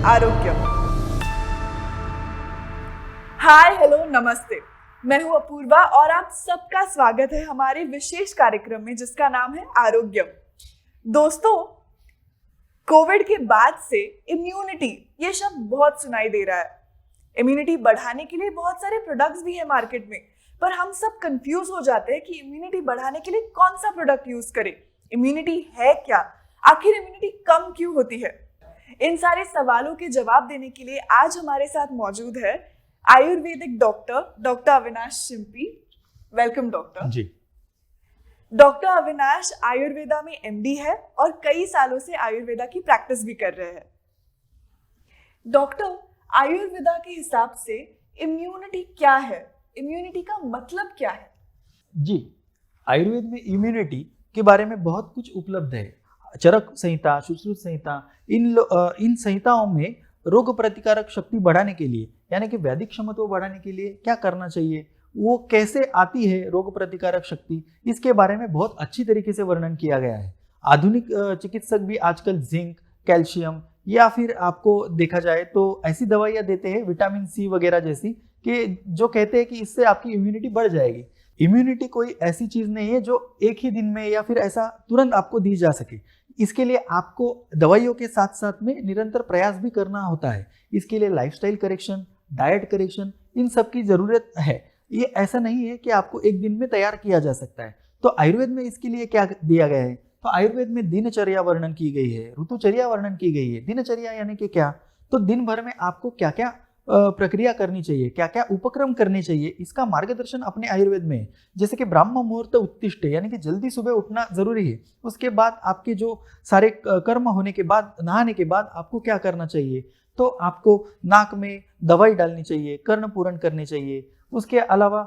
आरोग्य। Hi hello नमस्ते, मैं हूं अपूर्वा और आप सबका स्वागत है हमारे विशेष कार्यक्रम में जिसका नाम है आरोग्य। दोस्तों, कोविड के बाद से इम्यूनिटी ये शब्द बहुत सुनाई दे रहा है। इम्यूनिटी बढ़ाने के लिए बहुत सारे प्रोडक्ट्स भी है मार्केट में, पर हम सब कंफ्यूज हो जाते हैं कि इम्यूनिटी बढ़ाने के लिए कौन सा प्रोडक्ट यूज करें, इम्यूनिटी है क्या, आखिर इम्यूनिटी कम क्यों होती है। इन सारे सवालों के जवाब देने के लिए आज हमारे साथ मौजूद है आयुर्वेदिक डॉक्टर अविनाश शिंपी। वेलकम डॉक्टर जी। डॉक्टर अविनाश आयुर्वेदा में एमडी है और कई सालों से आयुर्वेदा की प्रैक्टिस भी कर रहे हैं। डॉक्टर, आयुर्वेदा के हिसाब से इम्यूनिटी क्या है, इम्यूनिटी का मतलब क्या है? जी, आयुर्वेद में इम्यूनिटी के बारे में बहुत कुछ उपलब्ध है। चरक संहिता, सुश्रुत संहिता, इन संहिताओं में रोग प्रतिकारक शक्ति बढ़ाने के लिए यानी कि वैदिक क्षमता बढ़ाने के लिए क्या करना चाहिए, वो कैसे आती है रोग प्रतिकारक शक्ति, इसके बारे में बहुत अच्छी तरीके से वर्णन किया गया है। आधुनिक चिकित्सक भी आजकल जिंक, कैल्शियम या फिर आपको देखा जाए तो ऐसी दवाइयाँ देते हैं विटामिन सी वगैरह जैसी कि जो कहते हैं कि इससे आपकी इम्यूनिटी बढ़ जाएगी। इम्यूनिटी कोई ऐसी चीज नहीं है जो एक ही दिन में या फिर ऐसा तुरंत आपको दी जा सके। इसके लिए आपको दवाइयों के साथ साथ में निरंतर प्रयास भी करना होता है। इसके लिए लाइफस्टाइल करेक्शन, डाइट करेक्शन, इन सब की जरूरत है। ये ऐसा नहीं है कि आपको एक दिन में तैयार किया जा सकता है। तो आयुर्वेद में इसके लिए क्या दिया गया है? तो आयुर्वेद में दिनचर्या वर्णन की गई है, ऋतुचर्या वर्णन की गई है। दिनचर्या यानी कि क्या? तो दिन भर में आपको क्या क्या प्रक्रिया करनी चाहिए, क्या क्या उपक्रम करने चाहिए, इसका मार्गदर्शन अपने आयुर्वेद में है। जैसे कि ब्राह्म मुहूर्त उत्तिष्ठ यानी कि जल्दी सुबह उठना जरूरी है। उसके बाद आपके जो सारे कर्म होने के बाद, नहाने के बाद आपको क्या करना चाहिए? तो आपको नाक में दवाई डालनी चाहिए, कर्ण पूरण करने चाहिए। उसके अलावा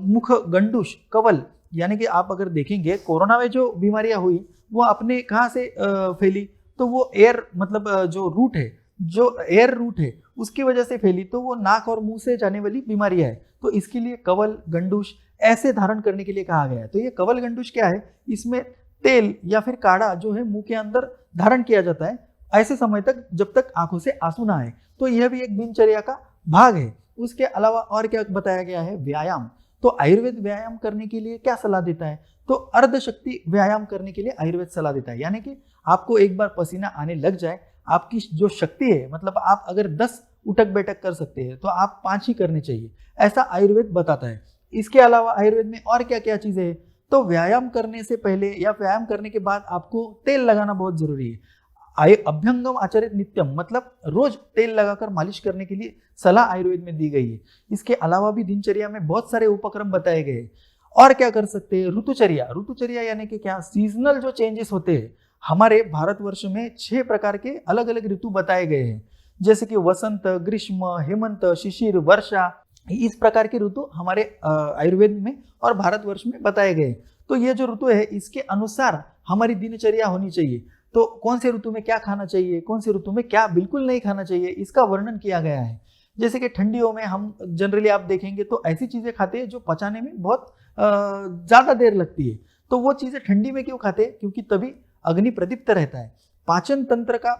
मुख गंडूश, कवल, यानी कि आप अगर देखेंगे कोरोना में जो बीमारियां हुई वो अपने कहाँ से फैली? तो वो एयर मतलब जो एयर रूट है उसकी वजह से फैली। तो वो नाक और मुंह से जाने वाली बीमारियां है। तो इसके लिए कवल, गंडूश ऐसे धारण करने के लिए कहा गया है। तो ये कवल गंडूश क्या है? इसमें तेल या फिर काढ़ा जो है मुंह के अंदर धारण किया जाता है ऐसे समय तक जब तक आंखों से आंसू ना आए। तो यह भी एक दिनचर्या का भाग है। उसके अलावा और क्या बताया गया है? व्यायाम। तो आयुर्वेद व्यायाम करने के लिए क्या सलाह देता है? तो अर्धशक्ति व्यायाम करने के लिए आयुर्वेद सलाह देता है। यानी कि आपको एक बार पसीना आने लग जाए, आपकी जो शक्ति है, मतलब आप अगर 10 उठक बैठक कर सकते हैं तो आप 5 ही करने चाहिए, ऐसा आयुर्वेद बताता है। इसके अलावा आयुर्वेद में और क्या क्या चीजें हैं? तो व्यायाम करने से पहले या व्यायाम करने के बाद आपको तेल लगाना बहुत जरूरी है। अभ्यंगम आचरित नित्यम, मतलब रोज तेल लगाकर मालिश करने के लिए सलाह आयुर्वेद में दी गई है। इसके अलावा भी दिनचर्या में बहुत सारे उपक्रम बताए गए हैं। और क्या कर सकते हैं? ऋतुचर्या यानी कि क्या? सीजनल जो चेंजेस होते हैं हमारे भारतवर्ष में 6 प्रकार के अलग अलग ऋतु बताए गए हैं, जैसे कि वसंत, ग्रीष्म, हेमंत, शिशिर, वर्षा। इस प्रकार के ऋतु हमारे आयुर्वेद में और भारतवर्ष में बताए गए। तो ये जो ऋतु है इसके अनुसार हमारी दिनचर्या होनी चाहिए। तो कौन से ऋतु में क्या खाना चाहिए, कौन से ऋतु में क्या बिल्कुल नहीं खाना चाहिए, इसका वर्णन किया गया है। जैसे कि ठंडियों में हम जनरली आप देखेंगे तो ऐसी चीजें खाते हैं जो पचाने में बहुत ज्यादा देर लगती है। तो वो चीजें ठंडी में क्यों खाते हैं? क्योंकि तभी अग्नि प्रदीप्त रहता है। पाचन तंत्र का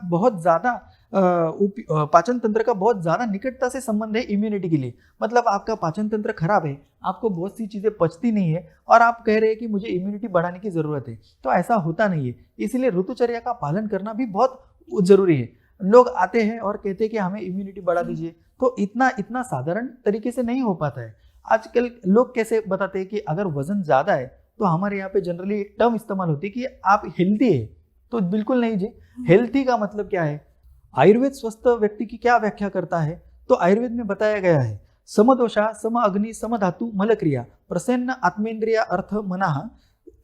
बहुत ज्यादा निकटता से संबंध है इम्यूनिटी के लिए। मतलब आपका पाचन तंत्र खराब है, आपको बहुत सी चीजें पचती नहीं है और आप कह रहे हैं कि मुझे इम्यूनिटी बढ़ाने की जरूरत है, तो ऐसा होता नहीं है। इसलिए ऋतुचर्या का पालन करना भी बहुत जरूरी है। लोग आते हैं और कहते हैं कि हमें इम्यूनिटी बढ़ा दीजिए, तो इतना साधारण तरीके से नहीं हो पाता है। आजकल लोग कैसे बताते हैं कि अगर वजन ज्यादा है तो हमारे यहाँ पे जनरली टर्म इस्तेमाल होती है कि आप हेल्दी है। तो बिल्कुल नहीं जी। हेल्थी का मतलब क्या है? आयुर्वेद स्वस्थ व्यक्ति की क्या व्याख्या करता है? तो आयुर्वेद में बताया गया है, समदोषा, सम अग्नि, सम धातु, मलक्रिया, प्रसन्न आत्मेंद्रिय अर्थ मनाह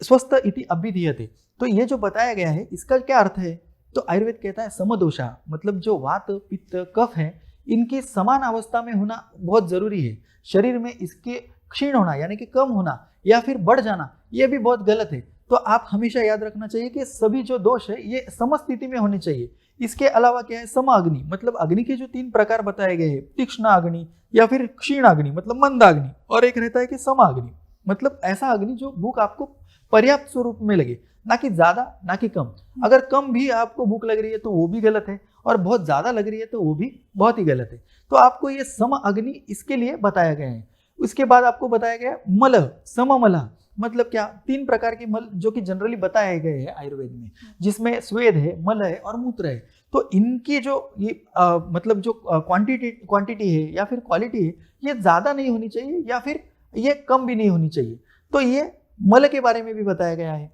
स्वस्थ इति अभिधीयते। तो ये जो बताया गया है इसका क्या अर्थ है? तो आयुर्वेद कहता है समदोषा मतलब जो वात, पित्त, कफ है, इनकी समान अवस्था में होना बहुत जरूरी है। शरीर में इसके क्षीण होना यानी कि कम होना या फिर बढ़ जाना ये भी बहुत गलत है। तो आप हमेशा याद रखना चाहिए कि सभी जो दोष है ये समस्थिति में होने चाहिए। इसके अलावा क्या है? सम अग्नि, मतलब अग्नि के जो 3 प्रकार बताए गए हैं, तीक्ष्ण अग्नि या फिर क्षीण अग्नि मतलब मंद अग्नि, और एक रहता है कि सम अग्नि मतलब ऐसा अग्नि जो भूख आपको पर्याप्त स्वरूप में लगे, ना कि ज्यादा ना कि कम। अगर कम भी आपको भूख लग रही है तो वो भी गलत है, और बहुत ज़्यादा लग रही है तो वो भी बहुत ही गलत है। तो आपको ये सम अग्नि इसके लिए बताया गया है। उसके बाद आपको बताया गया है मल, सममल, मतलब क्या, 3 प्रकार के मल जो कि जनरली बताए गए हैं आयुर्वेद में, जिसमें स्वेद है, मल है और मूत्र है। तो इनकी जो ये मतलब जो क्वांटिटी है या फिर क्वालिटी है, ये ज़्यादा नहीं होनी चाहिए या फिर ये कम भी नहीं होनी चाहिए। तो ये मल के बारे में भी बताया गया है।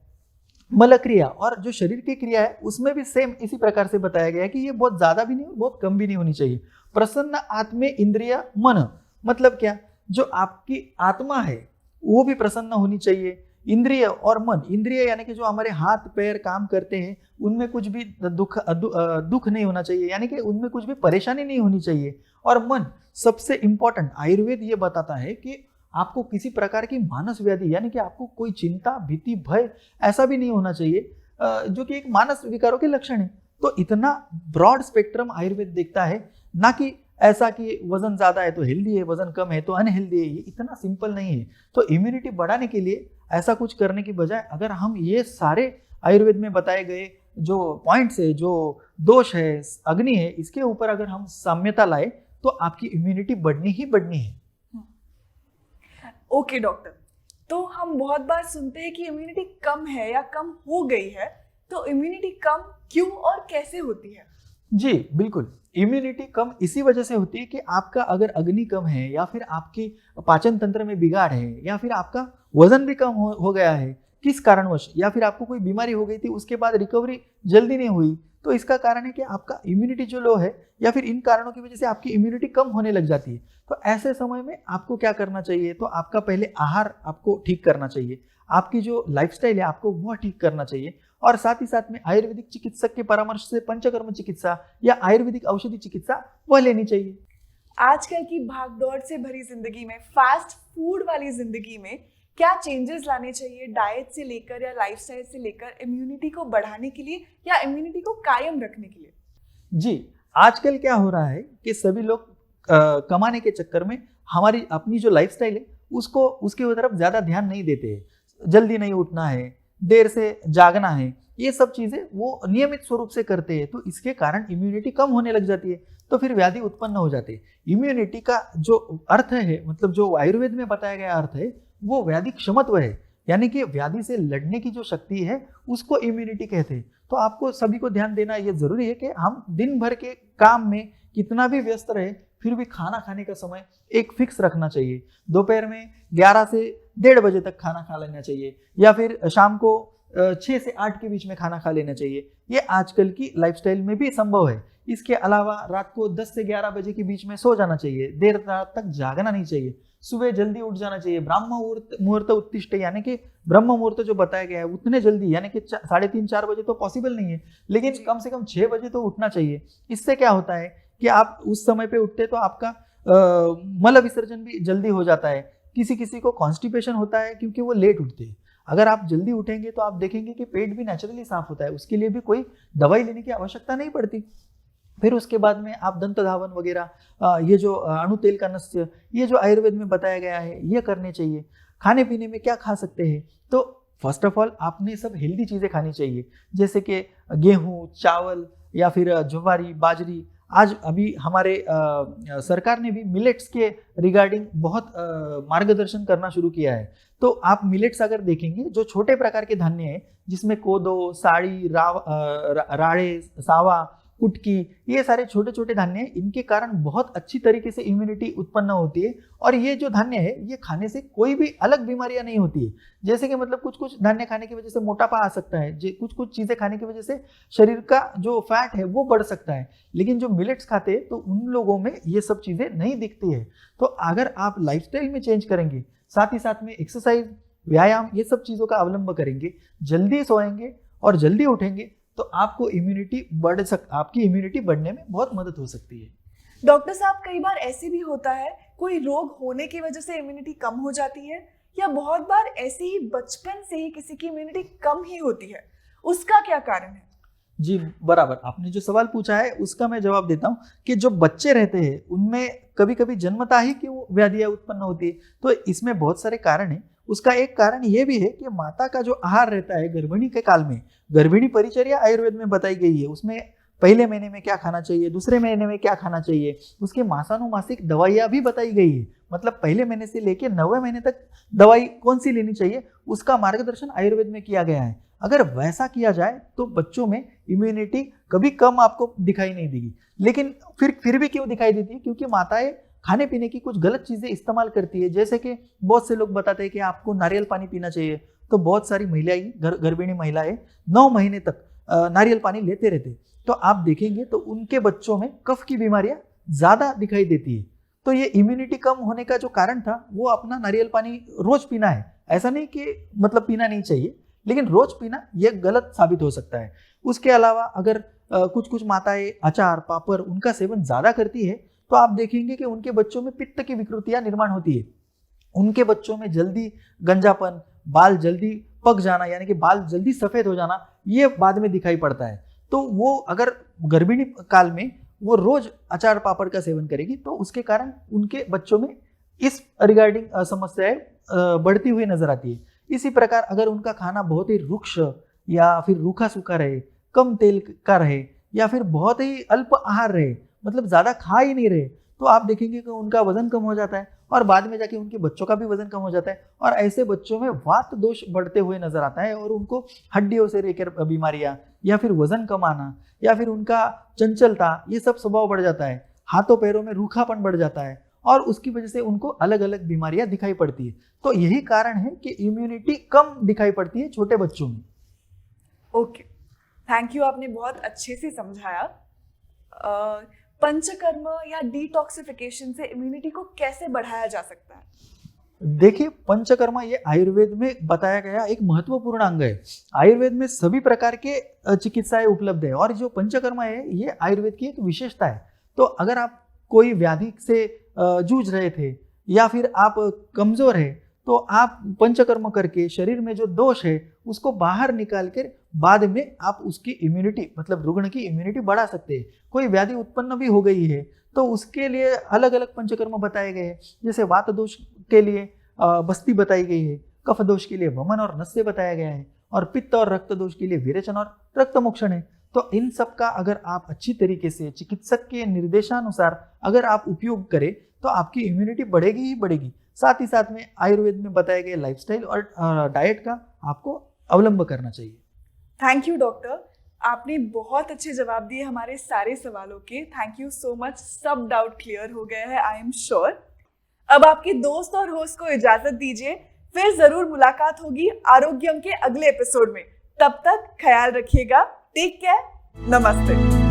मल क्रिया और जो शरीर की क्रिया है उसमें भी सेम इसी प्रकार से बताया गया है कि ये बहुत ज़्यादा भी नहीं बहुत कम भी नहीं होनी चाहिए। प्रसन्न आत्मे इंद्रिय मन, मतलब क्या, जो आपकी आत्मा है वो भी प्रसन्न होनी चाहिए। इंद्रिय और मन, इंद्रिय यानी कि जो हमारे हाथ पैर काम करते हैं उनमें कुछ भी दुख नहीं होना चाहिए, यानी कि उनमें कुछ भी परेशानी नहीं होनी चाहिए। और मन सबसे इंपॉर्टेंट, आयुर्वेद ये बताता है कि आपको किसी प्रकार की मानस व्याधि यानी कि आपको कोई चिंता भीति भय ऐसा भी नहीं होना चाहिए, जो कि एक मानस विकारों के लक्षण है। तो इतना ब्रॉड स्पेक्ट्रम आयुर्वेद देखता है, ना कि ऐसा कि वजन ज्यादा है तो हेल्दी है, वजन कम है तो अनहेल्दी है। ये इतना सिंपल नहीं है। तो इम्यूनिटी बढ़ाने के लिए ऐसा कुछ करने की बजाय अगर हम ये सारे आयुर्वेद में बताए गए जो पॉइंट्स है, जो दोष है, अग्नि है, इसके ऊपर अगर हम साम्यता लाए तो आपकी इम्यूनिटी बढ़नी ही बढ़नी है। ओके डॉक्टर, तो हम बहुत बार सुनते हैं कि इम्यूनिटी कम है या कम हो गई है, तो इम्यूनिटी कम क्यों और कैसे होती है? जी बिल्कुल, इम्यूनिटी कम इसी वजह से होती है कि आपका अगर अग्नि कम है या फिर आपकी पाचन तंत्र में बिगाड़ है या फिर आपका वजन भी कम हो गया है किस कारणवश, या फिर आपको कोई बीमारी हो गई थी उसके बाद रिकवरी जल्दी नहीं हुई, तो इसका कारण है कि आपका इम्यूनिटी जो लो है या फिर इन कारणों की वजह से आपकी इम्यूनिटी कम होने लग जाती है। तो ऐसे समय में आपको क्या करना चाहिए, तो आपका पहले आहार आपको ठीक करना चाहिए, आपकी जो लाइफस्टाइल है आपको वो ठीक करना चाहिए, और साथ ही साथ में आयुर्वेदिक चिकित्सक के परामर्श से पंचकर्म चिकित्सा या आयुर्वेदिक औषधि चिकित्सा वह लेनी चाहिए। आजकल की भागदौड़ से भरी जिंदगी में, फास्ट फूड वाली जिंदगी में क्या चेंजेस लाने चाहिए डाइट से लेकर या लाइफस्टाइल से लेकर इम्यूनिटी को बढ़ाने के लिए या इम्यूनिटी को कायम रखने के लिए? जी, आजकल क्या हो रहा है कि सभी लोग कमाने के चक्कर में हमारी अपनी जो लाइफस्टाइल है उसको उसके तरफ ज़्यादा ध्यान नहीं देते हैं। जल्दी नहीं उठना है, देर से जागना है, ये सब चीज़ें वो नियमित स्वरूप से करते हैं, तो इसके कारण इम्यूनिटी कम होने लग जाती है, तो फिर व्याधि उत्पन्न हो जाती है। इम्यूनिटी का जो अर्थ है, मतलब जो आयुर्वेद में बताया गया अर्थ है, वो व्याधि क्षमत्व है, यानी कि व्याधि से लड़ने की जो शक्ति है उसको इम्यूनिटी कहते हैं। तो आपको सभी को ध्यान देना ये जरूरी है कि हम दिन भर के काम में कितना भी व्यस्त रहे फिर भी खाना खाने का समय एक फिक्स रखना चाहिए। दोपहर में 11 से 1:30 बजे तक खाना खा लेना चाहिए, या फिर शाम को 6 से 8 के बीच में खाना खा लेना चाहिए। ये आजकल की लाइफस्टाइल में भी संभव है। इसके अलावा रात को 10 से 11 बजे के बीच में सो जाना चाहिए, देर रात तक जागना नहीं चाहिए, सुबह जल्दी उठ जाना चाहिए। ब्रह्म मुहूर्त उत्तिष्ठ, यानी कि ब्रह्म मुहूर्त जो बताया गया है उतने जल्दी, यानी कि 3:30-4 बजे तो पॉसिबल नहीं है, लेकिन कम से कम 6 बजे तो उठना चाहिए। इससे क्या होता है कि आप उस समय पे उठते तो आपका मल विसर्जन भी जल्दी हो जाता है। किसी किसी को कॉन्स्टिपेशन होता है क्योंकि वो लेट उठते हैं। अगर आप जल्दी उठेंगे तो आप देखेंगे कि पेट भी नेचुरली साफ होता है, उसके लिए भी कोई दवाई लेने की आवश्यकता नहीं पड़ती। फिर उसके बाद में आप दंत धावन वगैरह, ये जो अणु तेल का नस्य, ये जो आयुर्वेद में बताया गया है ये करने चाहिए। खाने पीने में क्या खा सकते हैं, तो फर्स्ट ऑफ ऑल आपने सब हेल्दी चीज़ें खानी चाहिए, जैसे कि गेहूँ, चावल या फिर ज्वारी, बाजरी। आज अभी हमारे सरकार ने भी मिलेट्स के रिगार्डिंग बहुत मार्गदर्शन करना शुरू किया है। तो आप मिलेट्स अगर देखेंगे, जो छोटे प्रकार के धान्य हैं जिसमें कोदो, साड़ी, राड़े, सावा, कुटकी, ये सारे छोटे छोटे धान्य हैं, इनके कारण बहुत अच्छी तरीके से इम्यूनिटी उत्पन्न होती है। और ये जो धान्य है ये खाने से कोई भी अलग बीमारियां नहीं होती है। जैसे कि मतलब कुछ कुछ धान्य खाने की वजह से मोटापा आ सकता है, कुछ कुछ चीज़ें खाने की वजह से शरीर का जो फैट है वो बढ़ सकता है, लेकिन जो मिलेट्स खाते हैं तो उन लोगों में ये सब चीज़ें नहीं दिखती है। तो अगर आप लाइफस्टाइल में चेंज करेंगे, साथ ही साथ में एक्सरसाइज, व्यायाम, ये सब चीज़ों का अवलंब करेंगे, जल्दी सोएंगे और जल्दी उठेंगे, तो आपको आपकी इम्यूनिटी बढ़ने में बहुत मदद हो सकती है। डॉक्टर साहब, कई बार ऐसे भी होता है कोई रोग होने की वजह से इम्यूनिटी कम हो जाती है, या बहुत बार ऐसे ही बचपन से ही किसी की इम्यूनिटी कम ही होती है, उसका क्या कारण है? जी बराबर, आपने जो सवाल पूछा है उसका मैं जवाब देता हूँ कि जो बच्चे रहते हैं उनमें कभी कभी जन्मता ही क्यों व्याधियाँ उत्पन्न होती है, तो इसमें बहुत सारे कारण हैं। उसका एक कारण ये भी है कि माता का जो आहार रहता है गर्भिणी के काल में, गर्भिणी परिचर्या आयुर्वेद में बताई गई है, उसमें पहले महीने में क्या खाना चाहिए, दूसरे महीने में क्या खाना चाहिए, उसके मासानुमासिक दवाइयाँ भी बताई गई है। मतलब पहले महीने से लेकर 9वें महीने तक दवाई कौन सी लेनी चाहिए उसका मार्गदर्शन आयुर्वेद में किया गया है। अगर वैसा किया जाए तो बच्चों में इम्यूनिटी कभी कम आपको दिखाई नहीं देगी। लेकिन फिर भी क्यों दिखाई देती है? क्योंकि माताएं खाने पीने की कुछ गलत चीजें इस्तेमाल करती है। जैसे कि बहुत से लोग बताते हैं कि आपको नारियल पानी पीना चाहिए, तो बहुत सारी महिलाएं, गर्भिणी महिलाएं 9 महीने तक नारियल पानी लेते रहते, तो आप देखेंगे तो उनके बच्चों में कफ की बीमारियां ज्यादा दिखाई देती है। तो ये इम्यूनिटी कम होने का जो कारण था वो अपना नारियल पानी रोज पीना है। ऐसा नहीं कि मतलब पीना नहीं चाहिए, लेकिन रोज पीना ये गलत साबित हो सकता है। उसके अलावा अगर कुछ माताएं अचार पापड़ उनका सेवन ज्यादा करती है तो आप देखेंगे कि उनके बच्चों में पित्त की विकृतियां निर्माण होती है। उनके बच्चों में जल्दी गंजापन, बाल जल्दी पक जाना, यानी कि बाल जल्दी सफेद हो जाना, ये बाद में दिखाई पड़ता है। तो वो अगर गर्भिणी काल में वो रोज अचार पापड़ का सेवन करेगी तो उसके कारण उनके बच्चों में इस रिगार्डिंग समस्याएं बढ़ती हुई नजर आती है। इसी प्रकार अगर उनका खाना बहुत ही रुक्ष या फिर रूखा सूखा रहे, कम तेल का रहे, या फिर बहुत ही अल्प आहार रहे, मतलब ज्यादा खा ही नहीं रहे, तो आप देखेंगे कि उनका वजन कम हो जाता है और बाद में जाके उनके बच्चों का भी वजन कम हो जाता है। और ऐसे बच्चों में वात दोष बढ़ते हुए नजर आता है और उनको हड्डियों से लेकर बीमारियां या फिर वजन कम आना या फिर उनका चंचलता, ये सब स्वभाव बढ़ जाता है। हाथों पैरों में रूखापन बढ़ जाता है और उसकी वजह से उनको अलग अलग बीमारियां दिखाई पड़ती है। तो यही कारण है कि इम्यूनिटी कम दिखाई पड़ती है छोटे बच्चों में। ओके, थैंक यू, आपने बहुत अच्छे से समझाया। पंचकर्म या डिटॉक्सिफिकेशन से इम्यूनिटी को कैसे बढ़ाया जा सकता है? देखिए, पंचकर्मा ये आयुर्वेद में बताया गया एक महत्वपूर्ण अंग है। आयुर्वेद में सभी प्रकार के चिकित्साएं उपलब्ध है और जो पंचकर्मा है ये आयुर्वेद की एक विशेषता है। तो अगर आप कोई व्याधि से जूझ रहे थे या फिर आप कमजोर है तो आप पंचकर्म करके शरीर में जो दोष है उसको बाहर निकाल कर बाद में आप उसकी इम्यूनिटी, मतलब रुग्ण की इम्यूनिटी बढ़ा सकते हैं। कोई व्याधि उत्पन्न भी हो गई है तो उसके लिए अलग अलग पंचकर्म बताए गए हैं। जैसे वात दोष के लिए बस्ती बताई गई है, कफ दोष के लिए वमन और नस्य बताया गया है, और पित्त और रक्त दोष के लिए विरेचन और रक्त मोक्षण है। तो इन सब का अगर आप अच्छी तरीके से चिकित्सक के निर्देशानुसार अगर आप उपयोग करें तो आपकी इम्यूनिटी बढ़ेगी ही बढ़ेगी। साथ ही साथ में आयुर्वेद में बताए गए लाइफस्टाइल और डाइट का आपको अवलंब करना चाहिए। थैंक यू डॉक्टर, आपने बहुत अच्छे जवाब दिए हमारे सारे सवालों के। थैंक यू सो मच, सब डाउट क्लियर हो गए हैं, आई एम श्योर। अब आपके दोस्त और होस्ट को इजाजत दीजिए, फिर जरूर मुलाकात होगी आरोग्यम के अगले एपिसोड में। तब तक ख्याल रखिएगा, टेक केयर, नमस्ते।